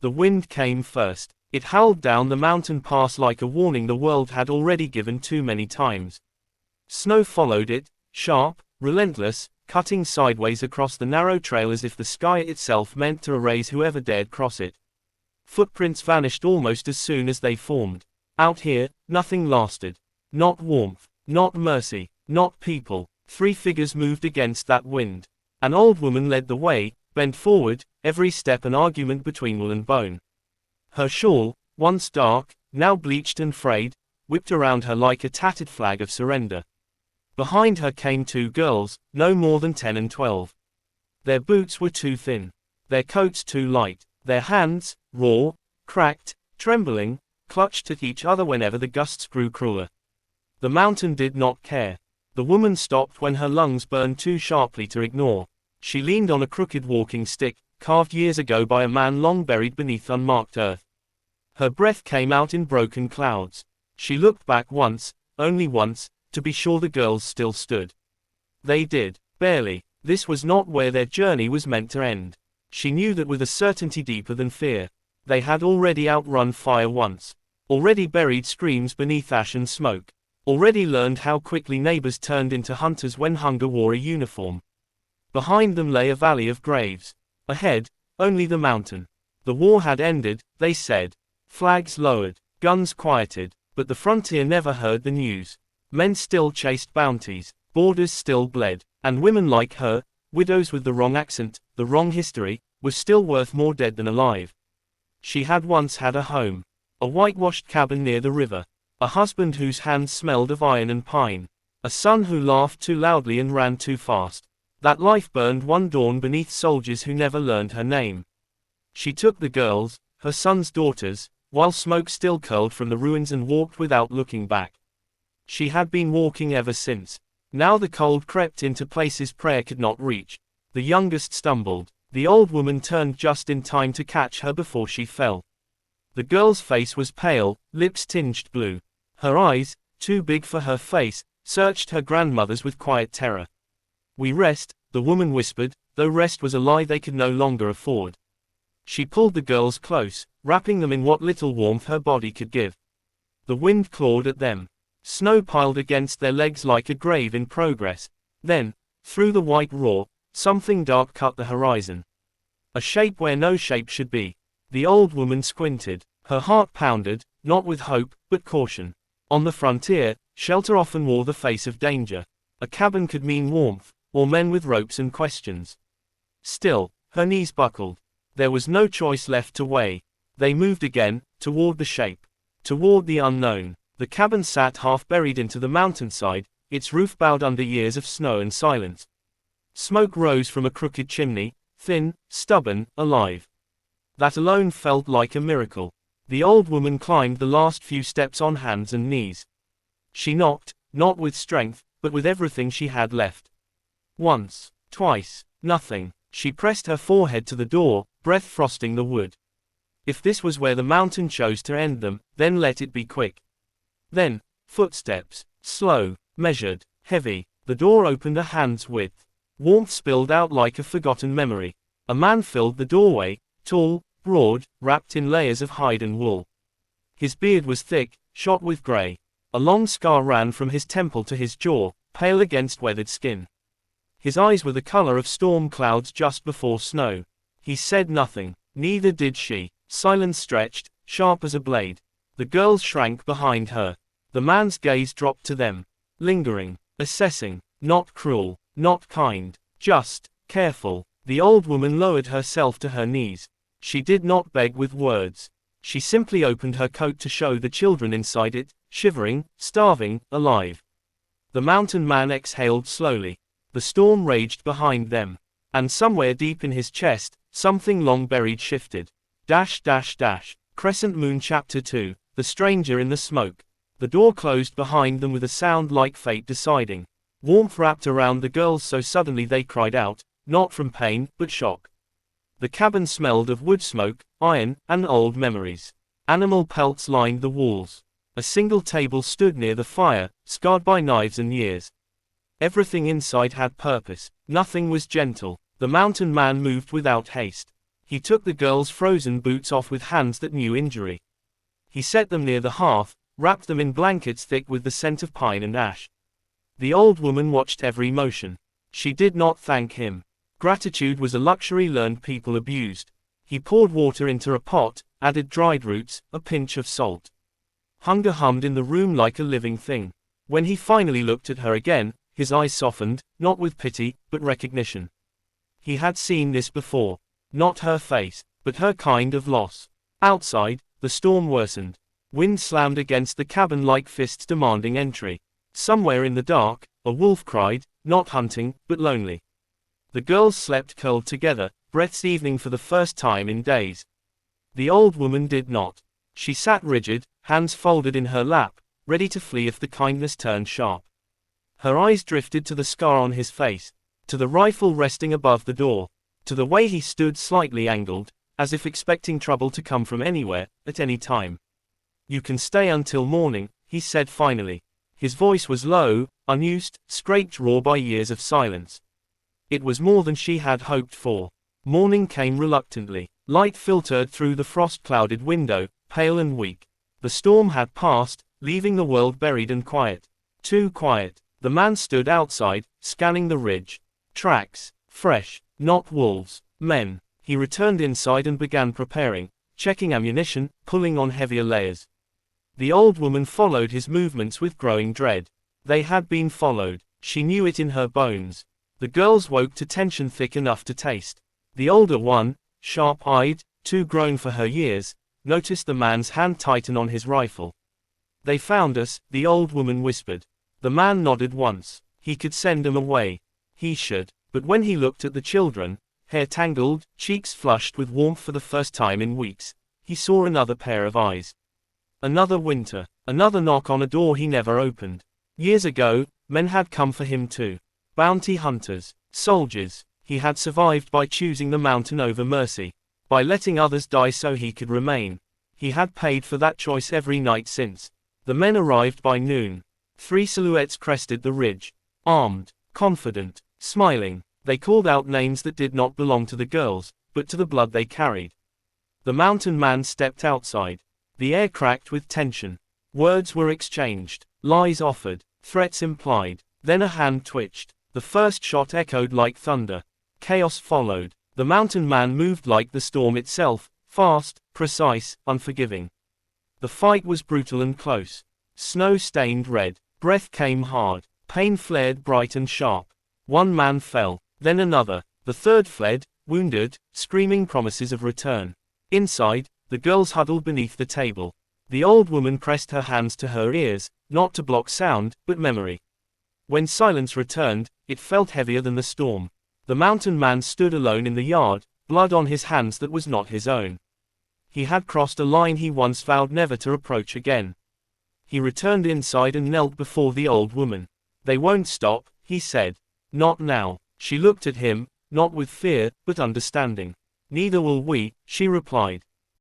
The wind came first. It howled down the mountain pass like a warning the world had already given too many times. Snow followed it, sharp, relentless, cutting sideways across the narrow trail as if the sky itself meant to erase whoever dared cross it. Footprints vanished almost as soon as they formed. Out here, nothing lasted. Not warmth, not mercy, not people. 3 figures moved against that wind. An old woman led the way, bent forward, every step an argument between wool and bone. Her shawl, once dark, now bleached and frayed, whipped around her like a tattered flag of surrender. Behind her came 2 girls, no more than 10 and 12. Their boots were too thin. Their coats too light. Their hands, raw, cracked, trembling, clutched at each other whenever the gusts grew crueler. The mountain did not care. The woman stopped when her lungs burned too sharply to ignore. She leaned on a crooked walking stick, carved years ago by a man long buried beneath unmarked earth. Her breath came out in broken clouds. She looked back once, only once, to be sure the girls still stood. They did, barely. This was not where their journey was meant to end. She knew that with a certainty deeper than fear. They had already outrun fire once. Already buried screams beneath ash and smoke. Already learned how quickly neighbors turned into hunters when hunger wore a uniform. Behind them lay a valley of graves. Ahead, only the mountain. The war had ended, they said. Flags lowered, guns quieted, but the frontier never heard the news. Men still chased bounties, borders still bled, and women like her, widows with the wrong accent, the wrong history, were still worth more dead than alive. She had once had a home. A whitewashed cabin near the river. A husband whose hands smelled of iron and pine. A son who laughed too loudly and ran too fast. That life burned one dawn beneath soldiers who never learned her name. She took the girls, her son's daughters, while smoke still curled from the ruins and walked without looking back. She had been walking ever since. Now the cold crept into places prayer could not reach. The youngest stumbled. The old woman turned just in time to catch her before she fell. The girl's face was pale, lips tinged blue. Her eyes, too big for her face, searched her grandmother's with quiet terror. "We rest," the woman whispered, though rest was a lie they could no longer afford. She pulled the girls close, wrapping them in what little warmth her body could give. The wind clawed at them. Snow piled against their legs like a grave in progress. Then, through the white raw, something dark cut the horizon. A shape where no shape should be. The old woman squinted. Her heart pounded, not with hope, but caution. On the frontier, shelter often wore the face of danger. A cabin could mean warmth, or men with ropes and questions. Still, her knees buckled. There was no choice left to weigh. They moved again, toward the shape. Toward the unknown. The cabin sat half buried into the mountainside, its roof bowed under years of snow and silence. Smoke rose from a crooked chimney, thin, stubborn, alive. That alone felt like a miracle. The old woman climbed the last few steps on hands and knees. She knocked, not with strength, but with everything she had left. Once, twice, nothing. She pressed her forehead to the door, breath frosting the wood. If this was where the mountain chose to end them, then let it be quick. Then, footsteps, slow, measured, heavy. The door opened a hand's width. Warmth spilled out like a forgotten memory. A man filled the doorway, tall, broad, wrapped in layers of hide and wool. His beard was thick, shot with gray. A long scar ran from his temple to his jaw, pale against weathered skin. His eyes were the color of storm clouds just before snow. He said nothing. Neither did she. Silence stretched, sharp as a blade. The girls shrank behind her. The man's gaze dropped to them. Lingering, assessing, not cruel, not kind, just, careful. The old woman lowered herself to her knees. She did not beg with words. She simply opened her coat to show the children inside it, shivering, starving, alive. The mountain man exhaled slowly. The storm raged behind them. And somewhere deep in his chest, something long buried shifted. Dash dash dash. Crescent Moon Chapter 2, The Stranger in the Smoke. The door closed behind them with a sound like fate deciding. Warmth wrapped around the girls so suddenly they cried out, not from pain, but shock. The cabin smelled of wood smoke, iron, and old memories. Animal pelts lined the walls. A single table stood near the fire, scarred by knives and years. Everything inside had purpose. Nothing was gentle. The mountain man moved without haste. He took the girl's frozen boots off with hands that knew injury. He set them near the hearth, wrapped them in blankets thick with the scent of pine and ash. The old woman watched every motion. She did not thank him. Gratitude was a luxury learned people abused. He poured water into a pot, added dried roots, a pinch of salt. Hunger hummed in the room like a living thing. When he finally looked at her again, his eyes softened, not with pity, but recognition. He had seen this before. Not her face, but her kind of loss. Outside, the storm worsened. Wind slammed against the cabin like fists demanding entry. Somewhere in the dark, a wolf cried, not hunting, but lonely. The girls slept curled together, breaths evening for the first time in days. The old woman did not. She sat rigid, hands folded in her lap, ready to flee if the kindness turned sharp. Her eyes drifted to the scar on his face, to the rifle resting above the door, to the way he stood slightly angled, as if expecting trouble to come from anywhere, at any time. "You can stay until morning," he said finally. His voice was low, unused, scraped raw by years of silence. It was more than she had hoped for. Morning came reluctantly. Light filtered through the frost-clouded window, pale and weak. The storm had passed, leaving the world buried and quiet. Too quiet. The man stood outside, scanning the ridge. Tracks. Fresh. Not wolves. Men. He returned inside and began preparing, checking ammunition, pulling on heavier layers. The old woman followed his movements with growing dread. They had been followed. She knew it in her bones. The girls woke to tension thick enough to taste. The older one, sharp-eyed, too grown for her years, noticed the man's hand tighten on his rifle. "They found us," the old woman whispered. The man nodded once. He could send them away. He should. But when he looked at the children, hair tangled, cheeks flushed with warmth for the first time in weeks, he saw another pair of eyes. Another winter. Another knock on a door he never opened. Years ago, men had come for him too. Bounty hunters. Soldiers. He had survived by choosing the mountain over mercy. By letting others die so he could remain. He had paid for that choice every night since. The men arrived by noon. 3 silhouettes crested the ridge. Armed. Confident. Smiling. They called out names that did not belong to the girls, but to the blood they carried. The mountain man stepped outside. The air cracked with tension. Words were exchanged. Lies offered. Threats implied. Then a hand twitched. The first shot echoed like thunder. Chaos followed. The mountain man moved like the storm itself, fast, precise, unforgiving. The fight was brutal and close. Snow stained red. Breath came hard. Pain flared bright and sharp. One man fell. Then another. The third fled, wounded, screaming promises of return. Inside, the girls huddled beneath the table. The old woman pressed her hands to her ears, not to block sound, but memory. When silence returned, it felt heavier than the storm. The mountain man stood alone in the yard, blood on his hands that was not his own. He had crossed a line he once vowed never to approach again. He returned inside and knelt before the old woman. "They won't stop," he said. "Not now." She looked at him, not with fear, but understanding. "Neither will we," she replied.